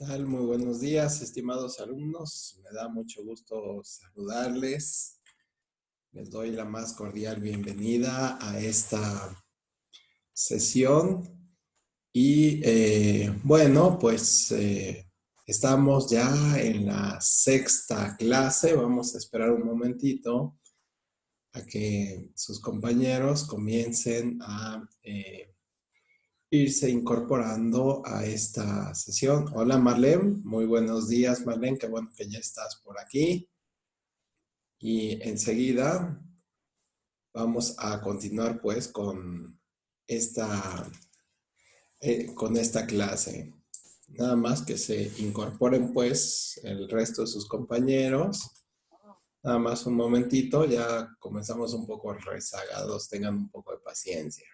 tal? Muy buenos días, estimados alumnos. Me da mucho gusto saludarles. Les doy la más cordial bienvenida a esta sesión. Y bueno, pues estamos ya en la sexta clase. Vamos a esperar un momentito a que sus compañeros comiencen a irse incorporando a esta sesión. Hola Marlene, muy buenos días Marlene, qué bueno que ya estás por aquí. Y enseguida vamos a continuar pues esta, con esta clase. Nada más que se incorporen pues el resto de sus compañeros. Nada más un momentito, ya comenzamos un poco rezagados, tengan un poco de paciencia.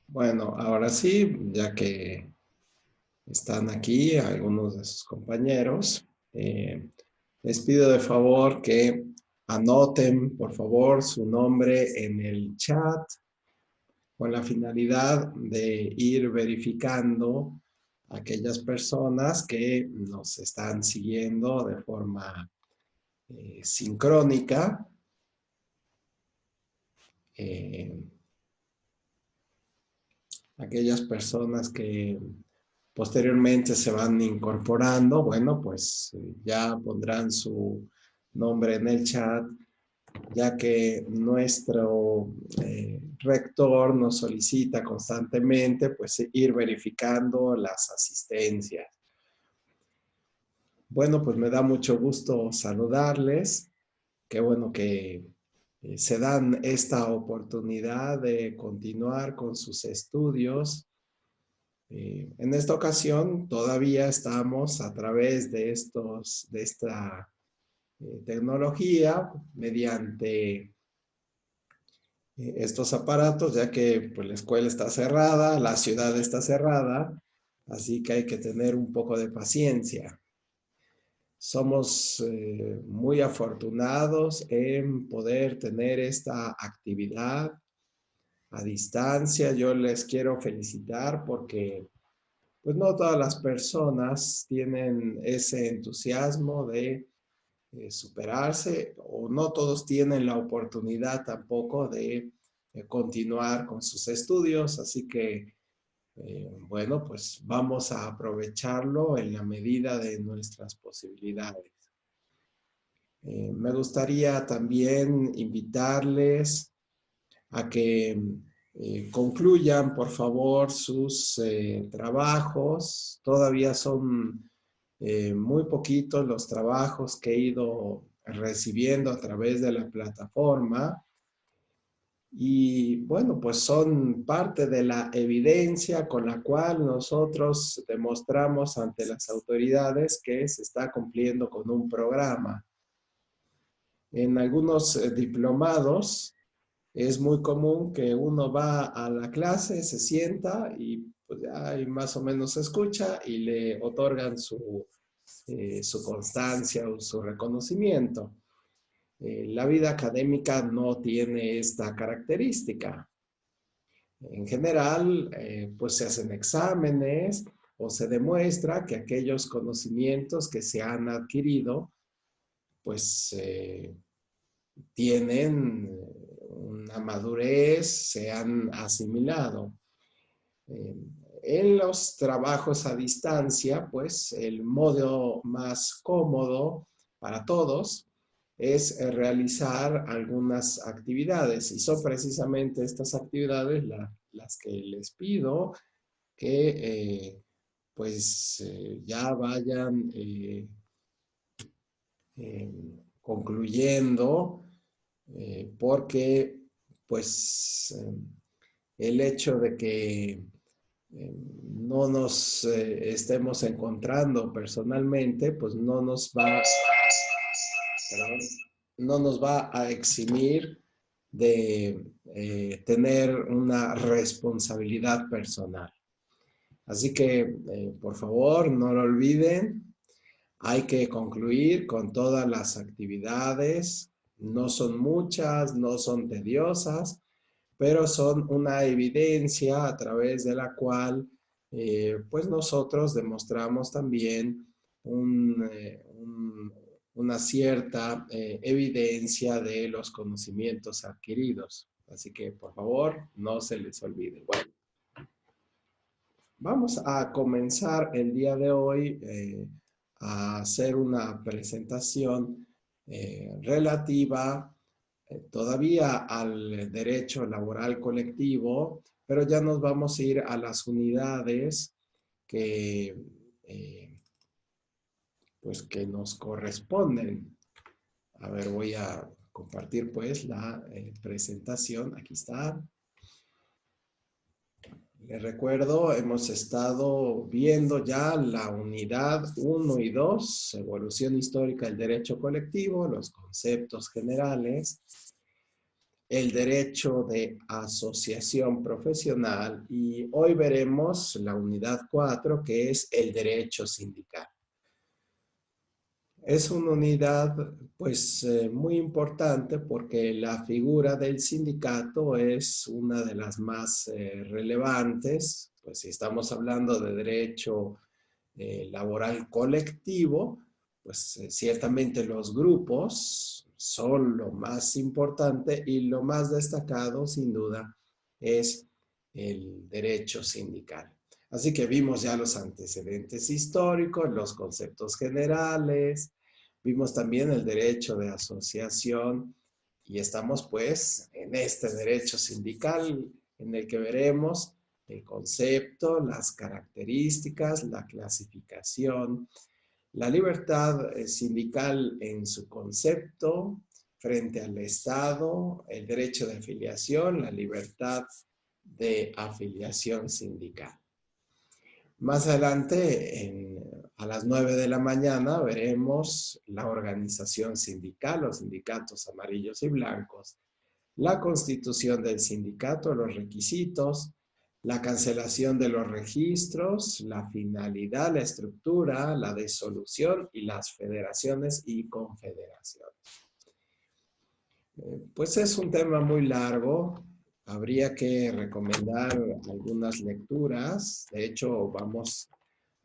Bueno, ahora sí, ya que están aquí algunos de sus compañeros. Les pido de favor que anoten, por favor, su nombre en el chat con la finalidad de ir verificando aquellas personas que nos están siguiendo de forma sincrónica. Aquellas personas que posteriormente se van incorporando, bueno, pues ya pondrán su nombre en el chat, ya que nuestro rector nos solicita constantemente, pues ir verificando las asistencias. Bueno, pues me da mucho gusto saludarles. Qué bueno que se dan esta oportunidad de continuar con sus estudios. En esta ocasión todavía estamos a través de esta tecnología mediante estos aparatos, ya que pues, la escuela está cerrada, la ciudad está cerrada, así que hay que tener un poco de paciencia. Somos muy afortunados en poder tener esta actividad a distancia. Yo les quiero felicitar porque pues no todas las personas tienen ese entusiasmo de superarse o no todos tienen la oportunidad tampoco de continuar con sus estudios, así que bueno, pues vamos a aprovecharlo en la medida de nuestras posibilidades. Me gustaría también invitarles a que concluyan, por favor, sus trabajos. Todavía son muy poquitos los trabajos que he ido recibiendo a través de la plataforma. Y bueno, pues son parte de la evidencia con la cual nosotros demostramos ante las autoridades que se está cumpliendo con un programa. En algunos diplomados es muy común que uno va a la clase, se sienta y pues ya y más o menos escucha y le otorgan su constancia o su reconocimiento. La vida académica no tiene esta característica. En general, pues se hacen exámenes o se demuestra que aquellos conocimientos que se han adquirido, pues tienen una madurez, se han asimilado. En los trabajos a distancia, pues el modo más cómodo para todos es realizar algunas actividades y son precisamente estas actividades las que les pido que ya vayan concluyendo porque pues el hecho de que no nos estemos encontrando personalmente, pues perdón, no nos va a eximir de tener una responsabilidad personal. Así que, por favor, no lo olviden. Hay que concluir con todas las actividades. No son muchas, no son tediosas, pero son una evidencia a través de la cual pues nosotros demostramos también una cierta evidencia de los conocimientos adquiridos. Así que, por favor, no se les olvide. Bueno, vamos a comenzar el día de hoy a hacer una presentación relativa todavía al derecho laboral colectivo, pero ya nos vamos a ir a las unidades que, pues que nos corresponden. A ver, voy a compartir pues la presentación. Aquí está. Les recuerdo, hemos estado viendo ya la unidad 1 y 2, evolución histórica del derecho colectivo, los conceptos generales, el derecho de asociación profesional y hoy veremos la unidad 4 que es el derecho sindical. Es una unidad pues muy importante porque la figura del sindicato es una de las más relevantes, pues si estamos hablando de derecho laboral colectivo, pues ciertamente los grupos son lo más importante y lo más destacado sin duda es el derecho sindical. Así que vimos ya los antecedentes históricos, los conceptos generales, vimos también el derecho de asociación y estamos pues en este derecho sindical en el que veremos el concepto, las características, la clasificación, la libertad sindical en su concepto frente al Estado, el derecho de afiliación, la libertad de afiliación sindical. Más adelante, a las 9 de la mañana, veremos la organización sindical, los sindicatos amarillos y blancos, la constitución del sindicato, los requisitos, la cancelación de los registros, la finalidad, la estructura, la disolución y las federaciones y confederaciones. Pues es un tema muy largo. Habría que recomendar algunas lecturas. De hecho, vamos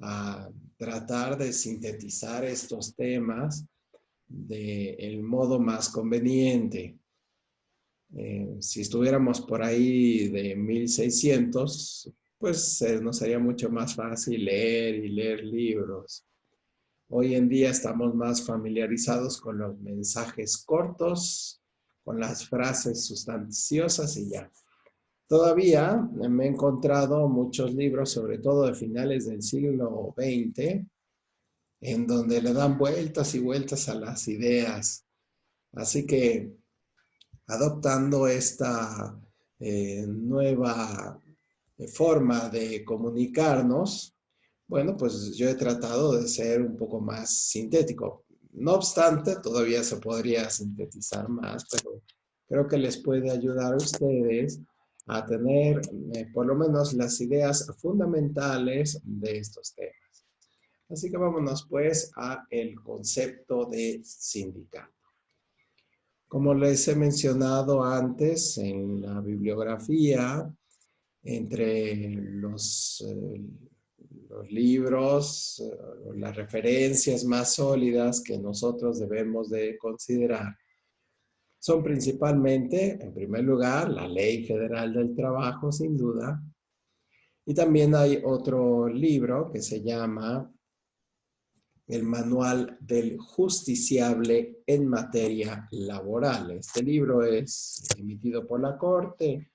a tratar de sintetizar estos temas del modo más conveniente. Si estuviéramos por ahí de 1600, pues nos sería mucho más fácil leer y leer libros. Hoy en día estamos más familiarizados con los mensajes cortos, con las frases sustanciosas y ya. Todavía me he encontrado muchos libros, sobre todo de finales del siglo XX, en donde le dan vueltas y vueltas a las ideas. Así que adoptando esta nueva forma de comunicarnos, bueno, pues yo he tratado de ser un poco más sintético. No obstante, todavía se podría sintetizar más, pero creo que les puede ayudar a ustedes a tener por lo menos las ideas fundamentales de estos temas. Así que vámonos pues a el concepto de sindicato. Como les he mencionado antes en la bibliografía, entre los libros, las referencias más sólidas que nosotros debemos de considerar son principalmente, en primer lugar, la Ley Federal del Trabajo, sin duda, y también hay otro libro que se llama el Manual del Justiciable en Materia Laboral. Este libro es emitido por la Corte,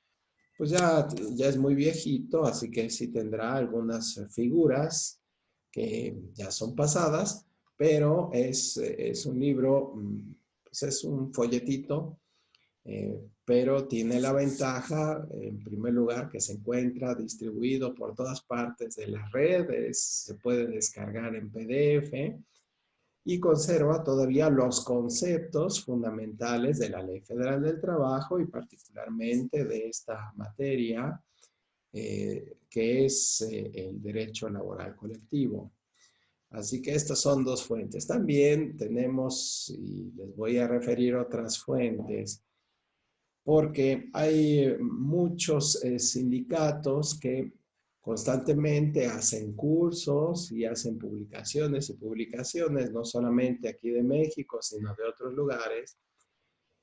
pues ya es muy viejito, así que sí tendrá algunas figuras que ya son pasadas, pero es un libro, pues es un folletito, pero tiene la ventaja, en primer lugar, que se encuentra distribuido por todas partes de las redes, se puede descargar en PDF y conserva todavía los conceptos fundamentales de la Ley Federal del Trabajo y particularmente de esta materia que es el derecho laboral colectivo. Así que estas son dos fuentes. También tenemos, y les voy a referir otras fuentes, porque hay muchos sindicatos que constantemente hacen cursos y hacen publicaciones y publicaciones, no solamente aquí de México, sino de otros lugares.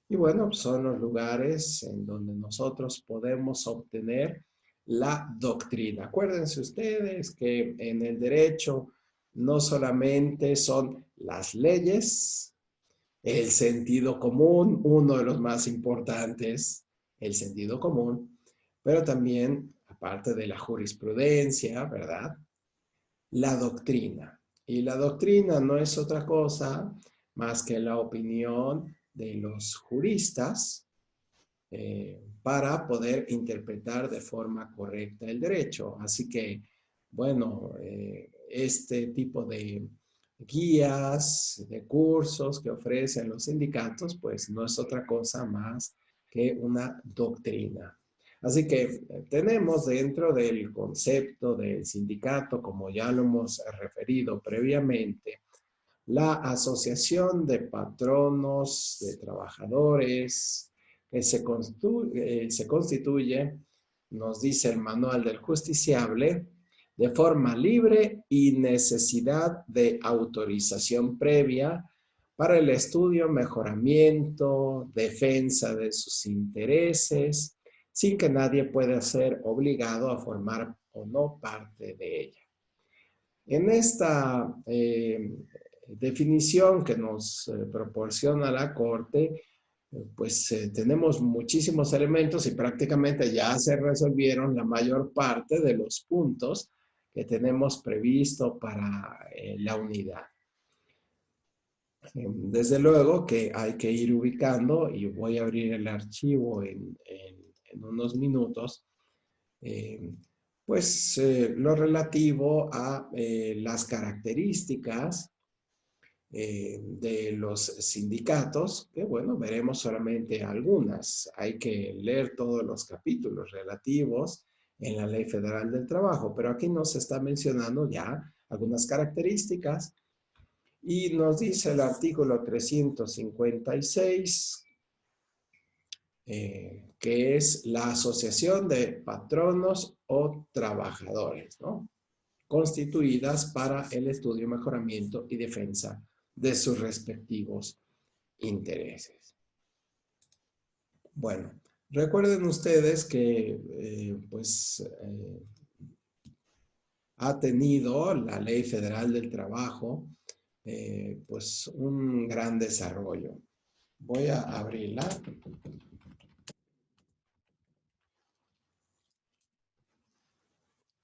Y bueno, son los lugares en donde nosotros podemos obtener la doctrina. Acuérdense ustedes que en el derecho no solamente son las leyes, el sentido común, uno de los más importantes, el sentido común, pero también, aparte de la jurisprudencia, ¿verdad? La doctrina. Y la doctrina no es otra cosa más que la opinión de los juristas para poder interpretar de forma correcta el derecho. Así que, bueno, este tipo de guías, de cursos que ofrecen los sindicatos, pues no es otra cosa más que una doctrina. Así que tenemos dentro del concepto del sindicato, como ya lo hemos referido previamente, la asociación de patronos, de trabajadores, que se constituye, nos dice el manual del justiciable, de forma libre y necesidad de autorización previa para el estudio, mejoramiento, defensa de sus intereses, sin que nadie pueda ser obligado a formar o no parte de ella. En esta definición que nos proporciona la Corte, pues tenemos muchísimos elementos y prácticamente ya se resolvieron la mayor parte de los puntos que tenemos previsto para la unidad. Desde luego que hay que ir ubicando, y voy a abrir el archivo en unos minutos, pues lo relativo a las características de los sindicatos, que bueno, veremos solamente algunas. Hay que leer todos los capítulos relativos en la Ley Federal del Trabajo, pero aquí nos está mencionando ya algunas características y nos dice el artículo 356, que es la asociación de patronos o trabajadores, ¿no? Constituidas para el estudio, mejoramiento y defensa de sus respectivos intereses. Bueno, recuerden ustedes que ha tenido la Ley Federal del Trabajo pues un gran desarrollo. Voy a abrirla.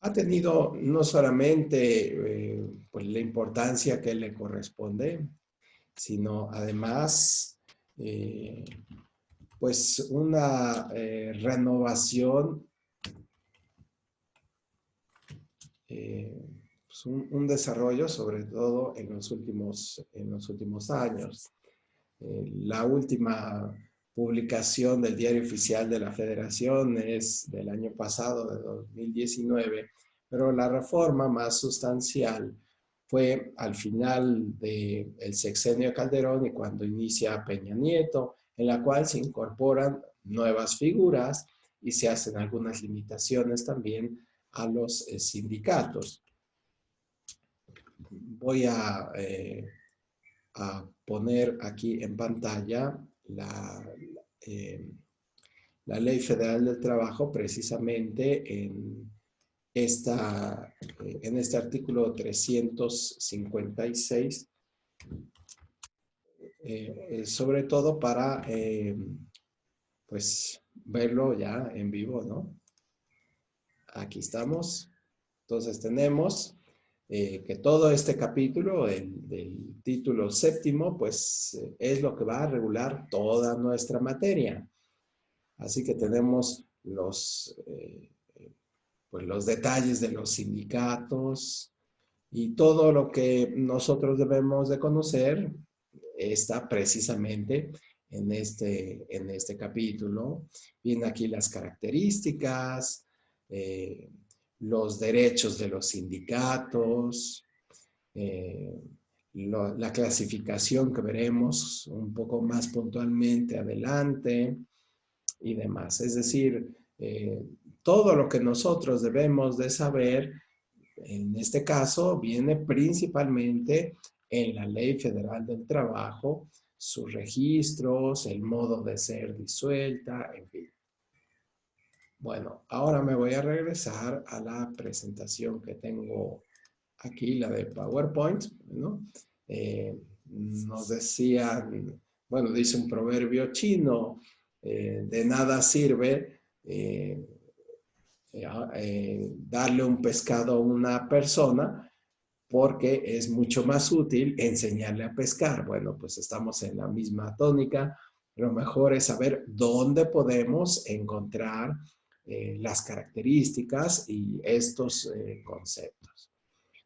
Ha tenido no solamente pues la importancia que le corresponde, sino además pues una renovación, pues un desarrollo, sobre todo en los últimos años. La última publicación del Diario Oficial de la Federación es del año pasado, de 2019, pero la reforma más sustancial fue al final del sexenio de Calderón y cuando inicia Peña Nieto, en la cual se incorporan nuevas figuras y se hacen algunas limitaciones también a los sindicatos. Voy a poner aquí en pantalla eh, la Ley Federal del Trabajo precisamente en este artículo 356, sobre todo para pues verlo ya en vivo, ¿no? Aquí estamos. Entonces tenemos que todo este capítulo, del título séptimo, pues es lo que va a regular toda nuestra materia. Así que tenemos pues los detalles de los sindicatos y todo lo que nosotros debemos de conocer está precisamente en este capítulo. Vienen aquí las características, los derechos de los sindicatos, la clasificación que veremos un poco más puntualmente adelante y demás. Es decir, todo lo que nosotros debemos de saber, en este caso, viene principalmente en la Ley Federal del Trabajo, sus registros, el modo de ser disuelta, en fin. Bueno, ahora me voy a regresar a la presentación que tengo aquí, la de PowerPoint, ¿no? Nos decían, bueno, dice un proverbio chino, de nada sirve darle un pescado a una persona porque es mucho más útil enseñarle a pescar. Bueno, pues estamos en la misma tónica. Lo mejor es saber dónde podemos encontrar las características y estos conceptos.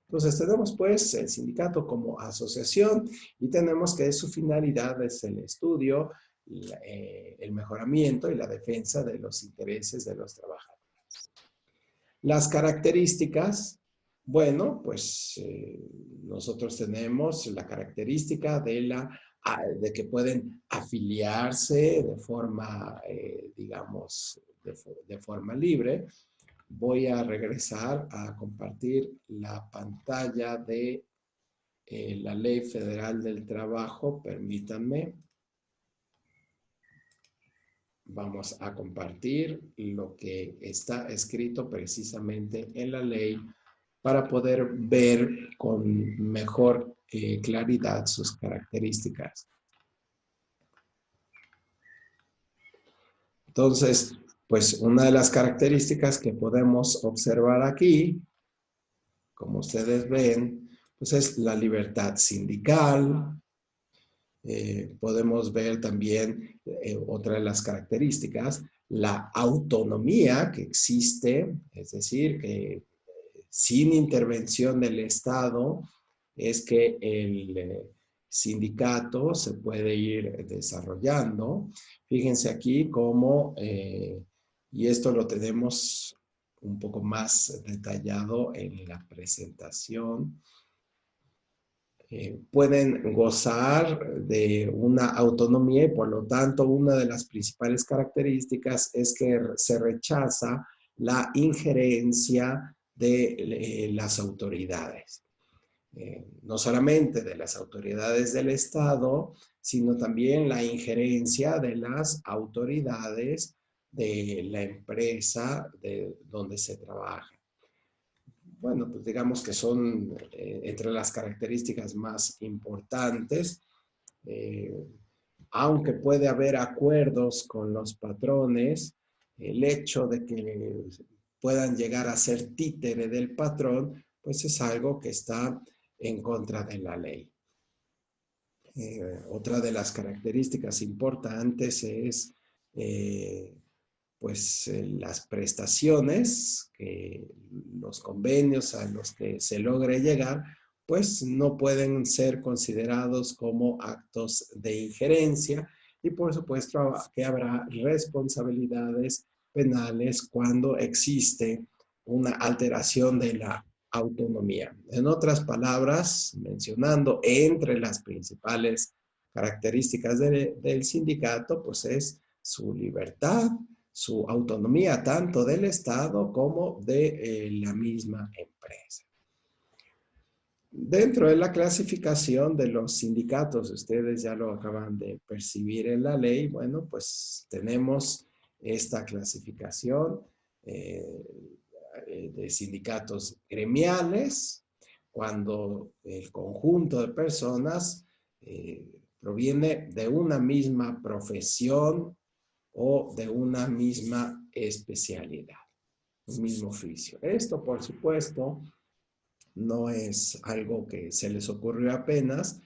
Entonces tenemos pues el sindicato como asociación y tenemos que su finalidad es el estudio, el mejoramiento y la defensa de los intereses de los trabajadores. Las características, bueno, pues nosotros tenemos la característica de que pueden afiliarse de forma, digamos, de forma libre. Voy a regresar a compartir la pantalla de la Ley Federal del Trabajo. Permítanme. Vamos a compartir lo que está escrito precisamente en la ley para poder ver con mejor claridad sus características. Entonces, pues una de las características que podemos observar aquí, como ustedes ven, pues es la libertad sindical. Podemos ver también otra de las características, la autonomía que existe, es decir, que sin intervención del Estado es que el sindicato se puede ir desarrollando. Fíjense aquí cómo, y esto lo tenemos un poco más detallado en la presentación, pueden gozar de una autonomía y por lo tanto una de las principales características es que se rechaza la injerencia de las autoridades. No solamente de las autoridades del Estado, sino también la injerencia de las autoridades de la empresa de donde se trabaja. Bueno, pues digamos que son entre las características más importantes, aunque puede haber acuerdos con los patrones, el hecho de que puedan llegar a ser títere del patrón, pues es algo que está en contra de la ley. Otra de las características importantes es las prestaciones, los convenios a los que se logre llegar, pues no pueden ser considerados como actos de injerencia y por supuesto que habrá responsabilidades penales cuando existe una alteración de la autonomía. En otras palabras, mencionando entre las principales características del sindicato, pues es su libertad, su autonomía tanto del Estado como de la misma empresa. Dentro de la clasificación de los sindicatos, ustedes ya lo acaban de percibir en la ley, bueno, pues tenemos esta clasificación eh, de sindicatos gremiales, cuando el conjunto de personas proviene de una misma profesión o de una misma especialidad, un mismo oficio. Esto, por supuesto, no es algo que se les ocurrió apenas,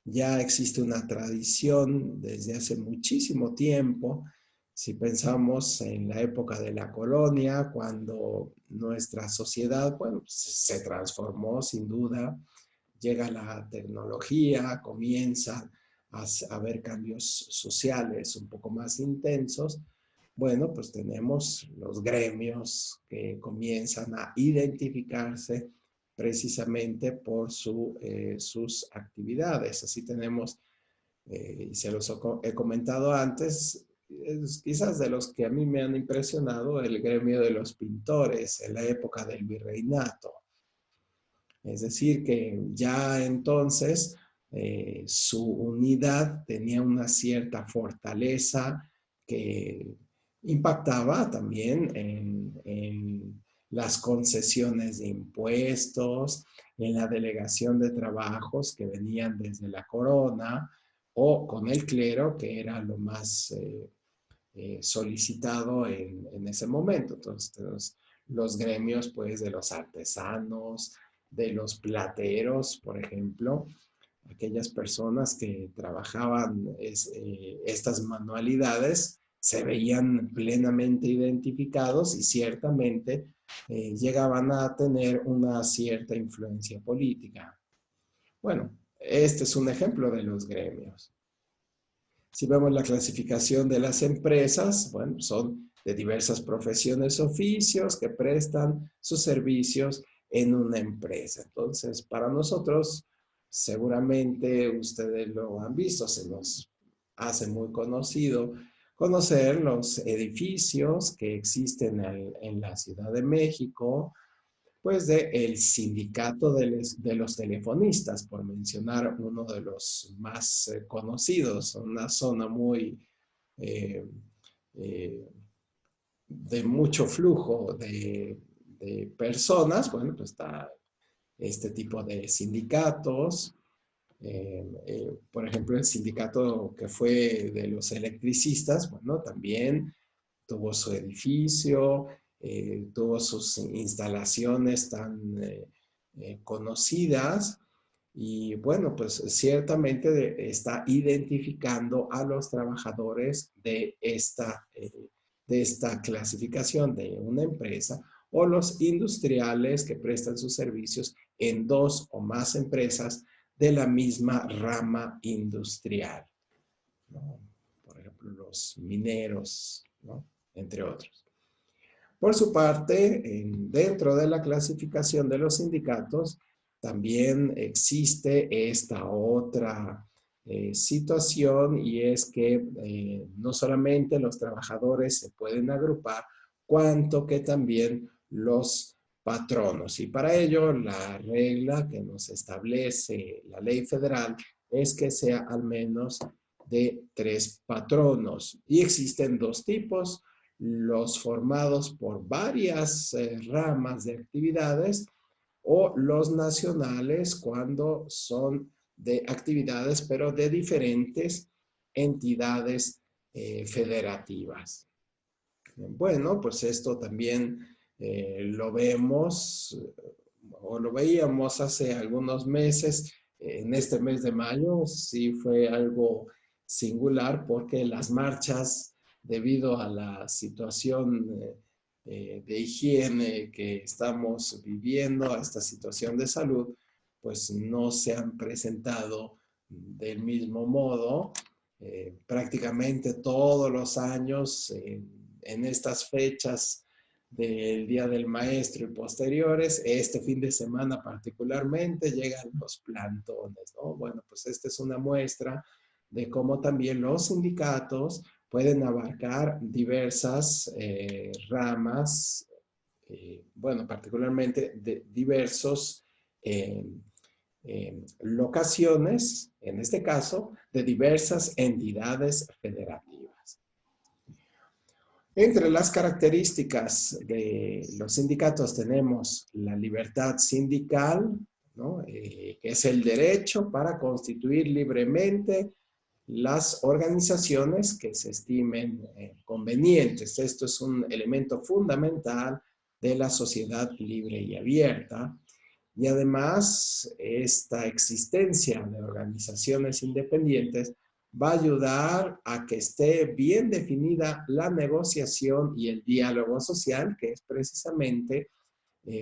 ya existe una tradición desde hace muchísimo tiempo. Si pensamos en la época de la colonia, cuando nuestra sociedad, bueno, se transformó sin duda, llega la tecnología, comienza a haber cambios sociales un poco más intensos, bueno, pues tenemos los gremios que comienzan a identificarse precisamente por sus actividades. Así tenemos, y se los he comentado antes, quizás de los que a mí me han impresionado, el gremio de los pintores en la época del virreinato. Es decir, que ya entonces su unidad tenía una cierta fortaleza que impactaba también en las concesiones de impuestos, en la delegación de trabajos que venían desde la corona o con el clero, que era lo más solicitado en ese momento. Entonces, los gremios, pues, de los artesanos, de los plateros, por ejemplo, aquellas personas que trabajaban estas manualidades se veían plenamente identificados y ciertamente llegaban a tener una cierta influencia política. Bueno, este es un ejemplo de los gremios. Si vemos la clasificación de las empresas, bueno, son de diversas profesiones, oficios que prestan sus servicios en una empresa. Entonces, para nosotros, seguramente ustedes lo han visto, se nos hace muy conocido conocer los edificios que existen en la Ciudad de México, pues del sindicato de los telefonistas, por mencionar uno de los más conocidos, una zona muy eh, eh, de mucho flujo de personas. Bueno, pues está este tipo de sindicatos. Por ejemplo, el sindicato que fue de los electricistas, bueno, también tuvo su edificio, tuvo sus instalaciones tan conocidas y bueno, pues ciertamente está identificando a los trabajadores de esta clasificación de una empresa o los industriales que prestan sus servicios en dos o más empresas de la misma rama industrial, ¿no? Por ejemplo, los mineros, ¿no? Entre otros. Por su parte, dentro de la clasificación de los sindicatos, también existe esta otra situación y es que no solamente los trabajadores se pueden agrupar, cuanto que también los patronos. Y para ello, la regla que nos establece la ley federal es que sea al menos de 3 patronos. Y existen dos tipos: los formados por varias ramas de actividades o los nacionales cuando son de actividades pero de diferentes entidades federativas. Bueno, pues esto también lo vemos o lo veíamos hace algunos meses. En este mes de mayo sí fue algo singular porque las marchas debido a la situación de higiene que estamos viviendo, a esta situación de salud, pues no se han presentado del mismo modo. Prácticamente todos los años, en estas fechas del Día del Maestro y posteriores, este fin de semana particularmente, llegan los plantones, ¿no? Bueno, pues esta es una muestra de cómo también los sindicatos pueden abarcar diversas ramas, bueno, particularmente de diversos locaciones, en este caso, de diversas entidades federativas. Entre las características de los sindicatos tenemos la libertad sindical, ¿no? Que es el derecho para constituir libremente las organizaciones que se estimen convenientes. Esto es un elemento fundamental de la sociedad libre y abierta. Y además, esta existencia de organizaciones independientes va a ayudar a que esté bien definida la negociación y el diálogo social, que es precisamente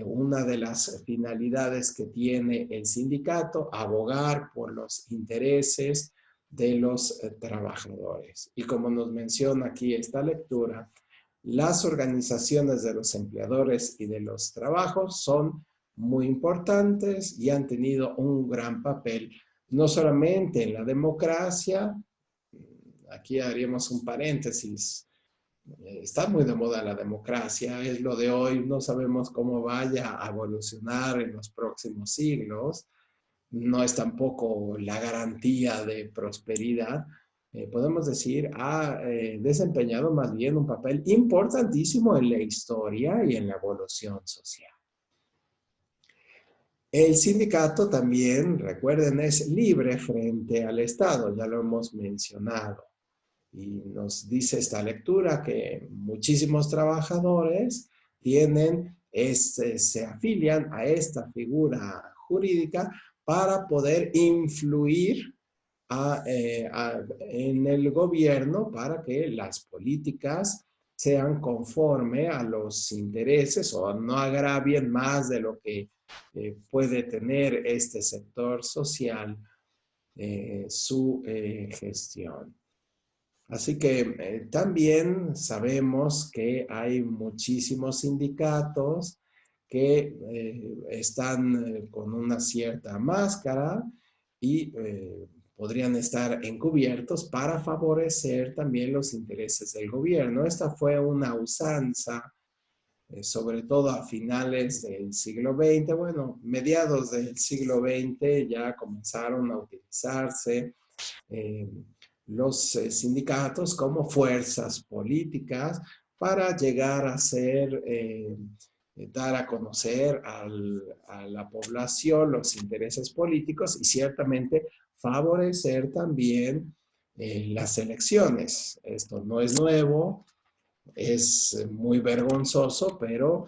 una de las finalidades que tiene el sindicato, abogar por los intereses de los trabajadores. Y como nos menciona aquí esta lectura, las organizaciones de los empleadores y de los trabajos son muy importantes y han tenido un gran papel, no solamente en la democracia. Aquí haríamos un paréntesis. Está muy de moda la democracia, es lo de hoy, no sabemos cómo vaya a evolucionar en los próximos siglos, no es tampoco la garantía de prosperidad. Podemos decir, ha desempeñado más bien un papel importantísimo en la historia y en la evolución social. El sindicato también, recuerden, es libre frente al Estado, ya lo hemos mencionado. Y nos dice esta lectura que muchísimos trabajadores se afilian a esta figura jurídica para poder influir en el gobierno para que las políticas sean conforme a los intereses o no agravien más de lo que puede tener este sector social su gestión. Así que también sabemos que hay muchísimos sindicatos que están con una cierta máscara y podrían estar encubiertos para favorecer también los intereses del gobierno. Esta fue una usanza, sobre todo a finales del siglo XX, bueno, mediados del siglo XX ya comenzaron a utilizarse eh, los sindicatos como fuerzas políticas para llegar a ser, dar a conocer a la población los intereses políticos y ciertamente favorecer también las elecciones. Esto no es nuevo, es muy vergonzoso, pero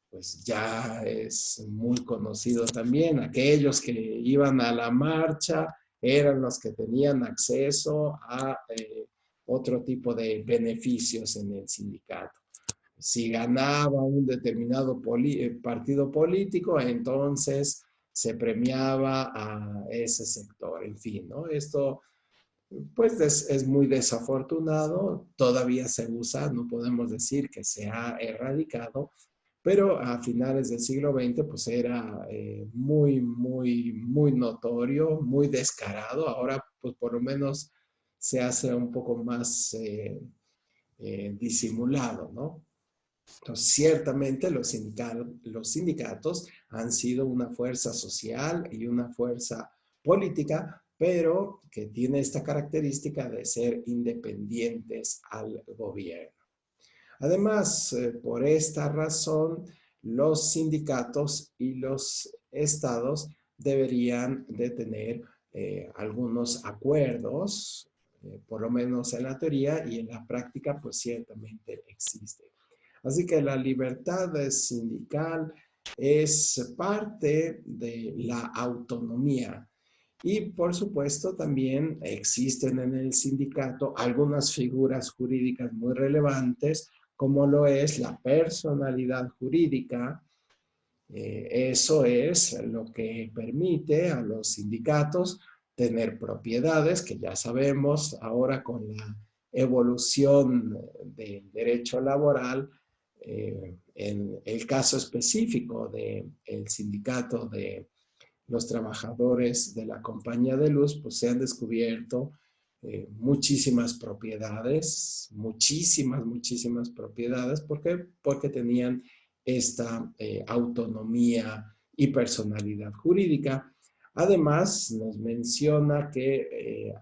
pues ya es muy conocido también. Aquellos que iban a la marcha eran los que tenían acceso a otro tipo de beneficios en el sindicato. Si ganaba un determinado partido político, entonces se premiaba a ese sector. En fin, ¿no? Esto pues es muy desafortunado, todavía se usa, no podemos decir que se ha erradicado, pero a finales del siglo XX pues era muy notorio, muy descarado. Ahora pues por lo menos se hace un poco más disimulado, ¿no? Entonces, ciertamente los sindicatos han sido una fuerza social y una fuerza política, pero que tiene esta característica de ser independientes al gobierno. Además, por esta razón, los sindicatos y los estados deberían de tener algunos acuerdos, por lo menos en la teoría, y en la práctica, pues ciertamente existe. Así que la libertad sindical es parte de la autonomía Y por supuesto también existen en el sindicato algunas figuras jurídicas muy relevantes, como lo es la personalidad jurídica. Eso es lo que permite a los sindicatos tener propiedades, que ya sabemos ahora con la evolución del derecho laboral, en el caso específico del sindicato de los trabajadores de la compañía de luz, pues se han descubierto muchísimas propiedades, muchísimas propiedades. ¿Por qué? Porque tenían esta autonomía y personalidad jurídica. Además, nos menciona que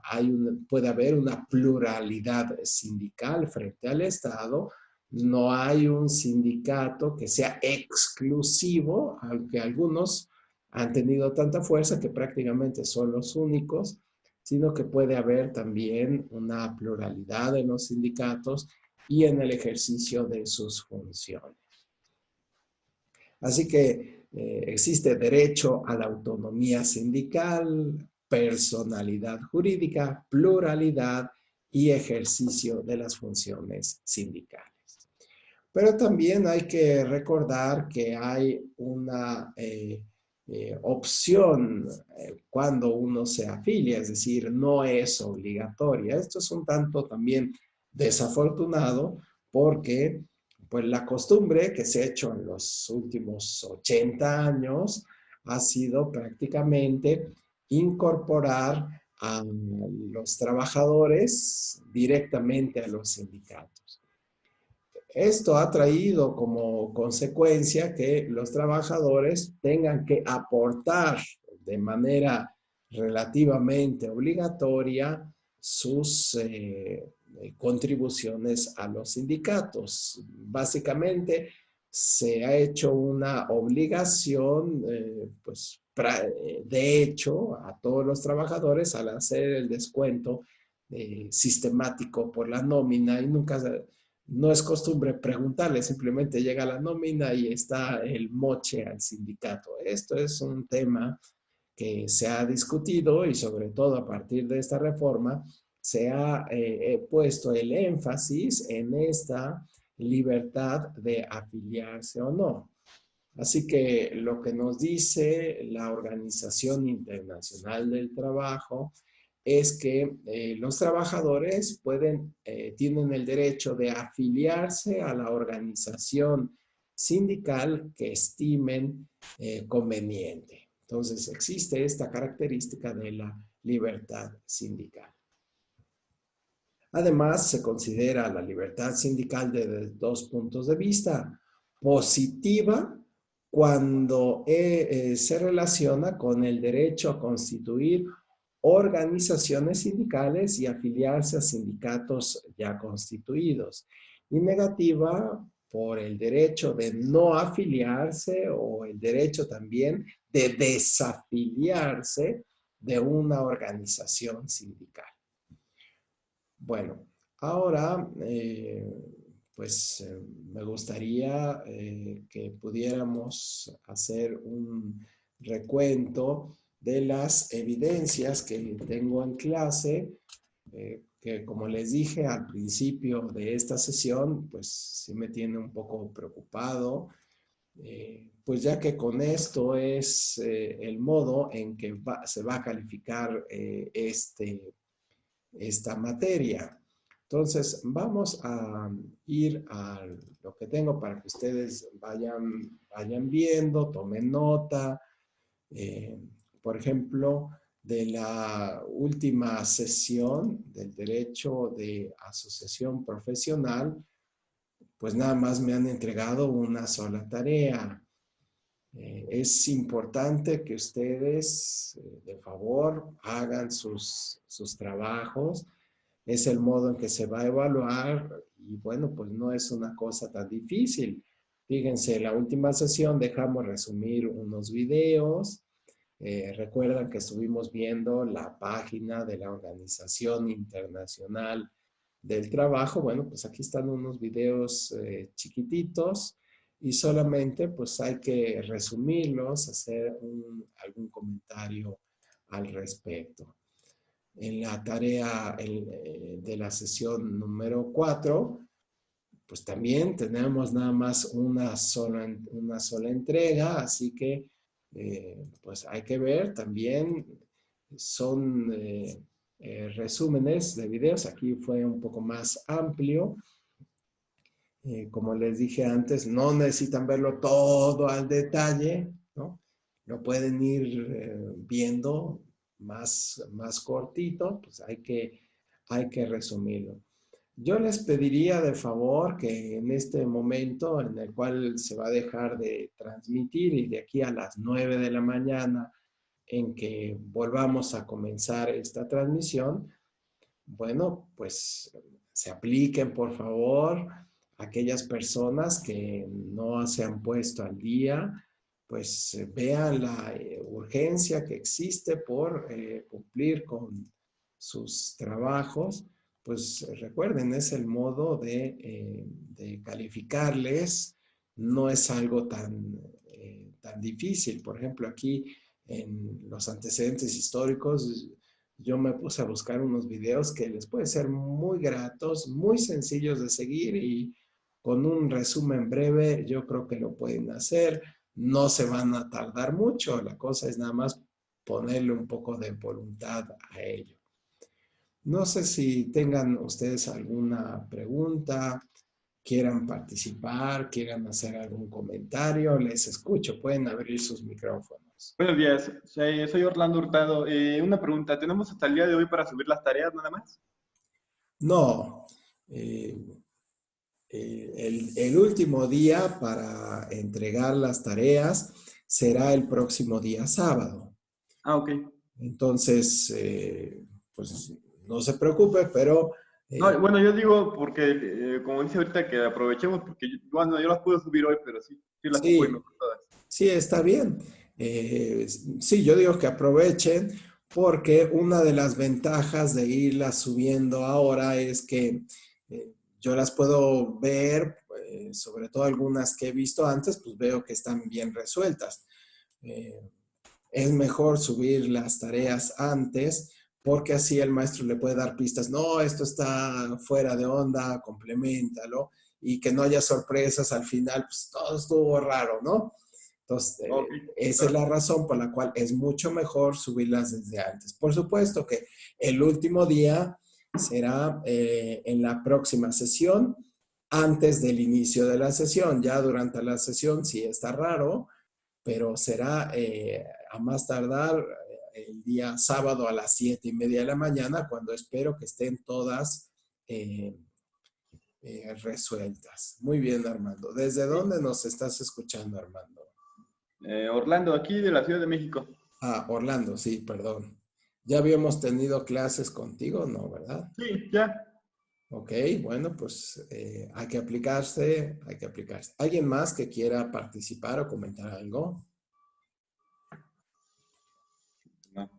puede haber una pluralidad sindical frente al Estado. No hay un sindicato que sea exclusivo, aunque algunos han tenido tanta fuerza que prácticamente son los únicos, sino que puede haber también una pluralidad en los sindicatos y en el ejercicio de sus funciones. Así que existe derecho a la autonomía sindical, personalidad jurídica, pluralidad y ejercicio de las funciones sindicales. Pero también hay que recordar que hay una opción cuando uno se afilia, es decir, no es obligatoria. Esto es un tanto también desafortunado porque pues la costumbre que se ha hecho en los últimos 80 años ha sido prácticamente incorporar a los trabajadores directamente a los sindicatos. Esto ha traído como consecuencia que los trabajadores tengan que aportar de manera relativamente obligatoria sus contribuciones a los sindicatos. Básicamente se ha hecho una obligación, pues de hecho, a todos los trabajadores al hacer el descuento sistemático por la nómina y nunca no es costumbre preguntarle, simplemente llega la nómina y está el moche al sindicato. Esto es un tema que se ha discutido y sobre todo a partir de esta reforma se ha puesto el énfasis en esta libertad de afiliarse o no. Así que lo que nos dice la Organización Internacional del Trabajo es que los trabajadores tienen el derecho de afiliarse a la organización sindical que estimen conveniente. Entonces, existe esta característica de la libertad sindical. Además, se considera la libertad sindical desde dos puntos de vista. Positiva, cuando se relaciona con el derecho a constituir organizaciones sindicales y afiliarse a sindicatos ya constituidos. Y negativa por el derecho de no afiliarse o el derecho también de desafiliarse de una organización sindical. Bueno, ahora pues me gustaría que pudiéramos hacer un recuento de las evidencias que tengo en clase, que como les dije al principio de esta sesión, pues sí me tiene un poco preocupado, pues ya que con esto es el modo en que se va a calificar esta materia. Entonces, vamos a ir a lo que tengo para que ustedes vayan viendo, tomen nota. Por ejemplo, de la última sesión del derecho de asociación profesional, pues nada más me han entregado una sola tarea. Es importante que ustedes, de favor, hagan sus trabajos. Es el modo en que se va a evaluar y bueno, pues no es una cosa tan difícil. Fíjense, en la última sesión dejamos resumir unos videos. Recuerdan que estuvimos viendo la página de la Organización Internacional del Trabajo. Bueno, pues aquí están unos videos chiquititos y solamente pues hay que resumirlos, hacer algún comentario al respecto. En la tarea de la sesión número 4, pues también tenemos nada más una sola entrega, así que pues hay que ver también, son resúmenes de videos, aquí fue un poco más amplio. Como les dije antes, no necesitan verlo todo al detalle, ¿no? Lo pueden ir viendo más cortito, pues hay que resumirlo. Yo les pediría de favor que en este momento en el cual se va a dejar de transmitir y de aquí a las 9 de la mañana en que volvamos a comenzar esta transmisión, bueno, pues se apliquen por favor aquellas personas que no se han puesto al día, pues vean la urgencia que existe por cumplir con sus trabajos. Pues recuerden, es el modo de calificarles, no es algo tan difícil. Por ejemplo, aquí en los antecedentes históricos, yo me puse a buscar unos videos que les pueden ser muy gratos, muy sencillos de seguir y con un resumen breve yo creo que lo pueden hacer. No se van a tardar mucho, la cosa es nada más ponerle un poco de voluntad a ello. No sé si tengan ustedes alguna pregunta, quieran participar, quieran hacer algún comentario, les escucho, pueden abrir sus micrófonos. Buenos días, soy Orlando Hurtado. Una pregunta, ¿tenemos hasta el día de hoy para subir las tareas nada más? No, eh, el último día para entregar las tareas será el próximo día sábado. Ah, ok. Entonces, pues no se preocupe, pero No, eh, bueno, yo digo porque, como dice ahorita, que aprovechemos porque, bueno, yo las puedo subir hoy, pero sí las ocupo y sí, mejor todas. sí, está bien. Sí, yo digo que aprovechen porque una de las ventajas de irlas subiendo ahora es que yo las puedo ver, sobre todo algunas que he visto antes, pues veo que están bien resueltas. Eh, es mejor subir las tareas antes porque así el maestro le puede dar pistas. No, esto está fuera de onda, complementalo y que no haya sorpresas al final, pues todo estuvo raro, ¿no? Entonces, Ok, esa es claro. la razón por la cual es mucho mejor subirlas desde antes. Por supuesto que el último día será en la próxima sesión, antes del inicio de la sesión. Ya durante la sesión sí está raro, pero será a más tardar el día sábado a las 7:30 de la mañana, cuando espero que estén todas eh, resueltas. Muy bien, Armando. ¿Desde Sí. dónde nos estás escuchando, Armando? Orlando, aquí de la Ciudad de México. Ah, Orlando, sí, perdón. Ya habíamos tenido clases contigo, ¿no? ¿Verdad? Sí, ya. Ok, bueno, pues hay que aplicarse, hay que aplicarse. ¿Alguien más que quiera participar o comentar algo? No.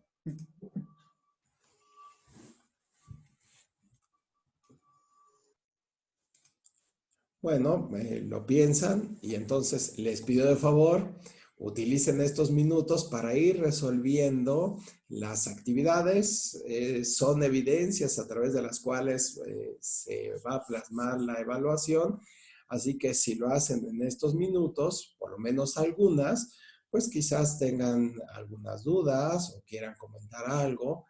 Bueno, lo piensan y entonces les pido de favor, utilicen estos minutos para ir resolviendo las actividades. Son evidencias a través de las cuales se va a plasmar la evaluación. Así que si lo hacen en estos minutos, por lo menos algunas, pues quizás tengan algunas dudas o quieran comentar algo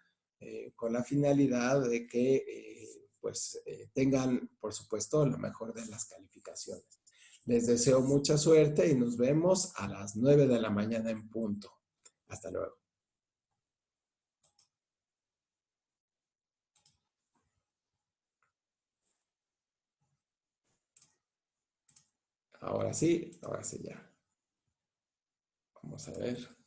con la finalidad de que pues tengan, por supuesto, lo mejor de las calificaciones. Les deseo mucha suerte y nos vemos a las 9 de la mañana en punto. Hasta luego. Ahora sí ya. Vamos a ver.